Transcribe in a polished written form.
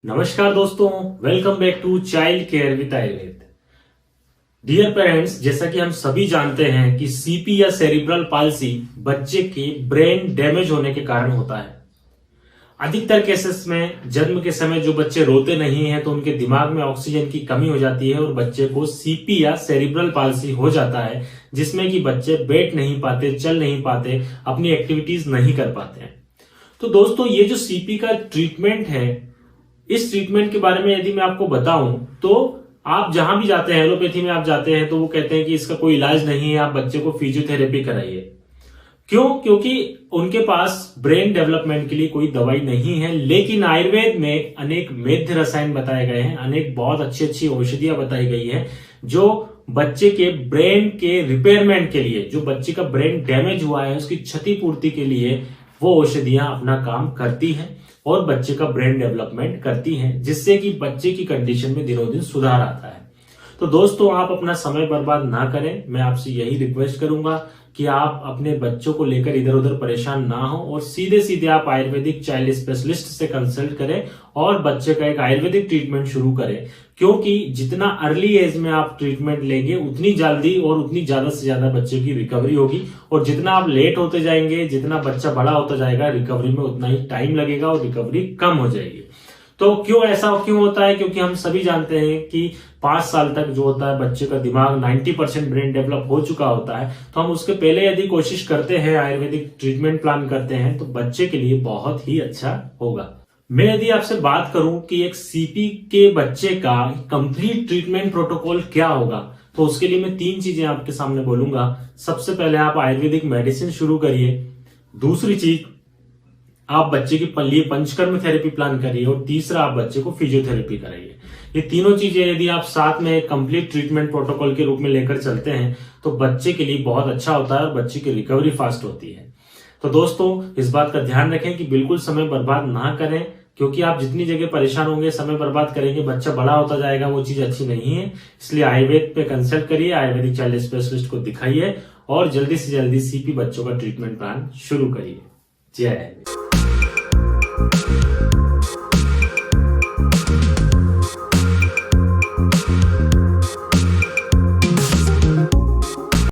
नमस्कार दोस्तों, welcome back to child care with Ayurveda. Dear parents, जैसा कि हम सभी जानते हैं कि सीपी या सेरिब्रल पाल्सी बच्चे के ब्रेन डैमेज होने के कारण होता है। अधिकतर केसेस में जन्म के समय जो बच्चे रोते नहीं हैं तो उनके दिमाग में ऑक्सीजन की कमी हो जाती है और बच्चे को सीपी या सेरिब्रल पाल्सी हो जाता है, जिसमें कि बच्चे बैठ नहीं पाते, चल नहीं पाते, अपनी एक्टिविटीज नहीं कर पाते हैं। तो दोस्तों, ये जो सीपी का ट्रीटमेंट है, इस ट्रीटमेंट के बारे में यदि मैं आपको बताऊं तो आप जहां भी जाते हैं, एलोपैथी में आप जाते हैं तो वो कहते हैं कि इसका कोई इलाज नहीं है, आप बच्चे को फिजियोथेरेपी कराइए। क्यों? क्योंकि उनके पास ब्रेन डेवलपमेंट के लिए कोई दवाई नहीं है। लेकिन आयुर्वेद में अनेक मेध रसायन बताए गए हैं, अनेक बहुत अच्छी अच्छी औषधियां बताई गई है जो बच्चे के ब्रेन के रिपेयरमेंट के लिए, जो बच्चे का ब्रेन डैमेज हुआ है उसकी क्षतिपूर्ति के लिए वो औषधियां अपना काम करती हैं और बच्चे का ब्रेन डेवलपमेंट करती हैं, जिससे कि बच्चे की कंडीशन में दिनों दिन सुधार आता है। तो दोस्तों, आप अपना समय बर्बाद ना करें। मैं आपसे यही रिक्वेस्ट करूंगा कि आप अपने बच्चों को लेकर इधर उधर परेशान ना हो और सीधे सीधे आप आयुर्वेदिक चाइल्ड स्पेशलिस्ट से कंसल्ट करें और बच्चे का एक आयुर्वेदिक ट्रीटमेंट शुरू करें। क्योंकि जितना अर्ली एज में आप ट्रीटमेंट लेंगे उतनी जल्दी और उतनी ज्यादा से ज्यादा बच्चे की रिकवरी होगी, और जितना आप लेट होते जाएंगे, जितना बच्चा बड़ा होता जाएगा, रिकवरी में उतना ही टाइम लगेगा और रिकवरी कम हो जाएगी। तो ऐसा क्यों होता है? क्योंकि हम सभी जानते हैं कि 5 साल तक जो होता है बच्चे का दिमाग 90% ब्रेन डेवलप हो चुका होता है। तो हम उसके पहले यदि कोशिश करते हैं, आयुर्वेदिक ट्रीटमेंट प्लान करते हैं, तो बच्चे के लिए बहुत ही अच्छा होगा। मैं यदि आपसे बात करूं कि एक सीपी के बच्चे का कंप्लीट ट्रीटमेंट प्रोटोकॉल क्या होगा, तो उसके लिए मैं 3 चीजें आपके सामने बोलूंगा। सबसे पहले आप आयुर्वेदिक मेडिसिन शुरू करिए। दूसरी चीज, आप बच्चे के लिए पंचकर्म थेरेपी प्लान करिए। और तीसरा, आप बच्चे को फिजियोथेरेपी कराइए। ये तीनों चीजें यदि आप साथ में कंप्लीट ट्रीटमेंट प्रोटोकॉल के रूप में लेकर चलते हैं तो बच्चे के लिए बहुत अच्छा होता है और बच्चे की रिकवरी फास्ट होती है। तो दोस्तों, इस बात का ध्यान रखें कि बिल्कुल समय बर्बाद ना करें, क्योंकि आप जितनी जगह परेशान होंगे, समय बर्बाद करेंगे, बच्चा बड़ा होता जाएगा, वो चीज अच्छी नहीं है। इसलिए आयुर्वेद पे कंसल्ट करिए, आयुर्वेदिक चाइल्ड स्पेशलिस्ट को दिखाइए और जल्दी से जल्दी सीपी बच्चों का ट्रीटमेंट प्लान शुरू करिए। जय हिंद।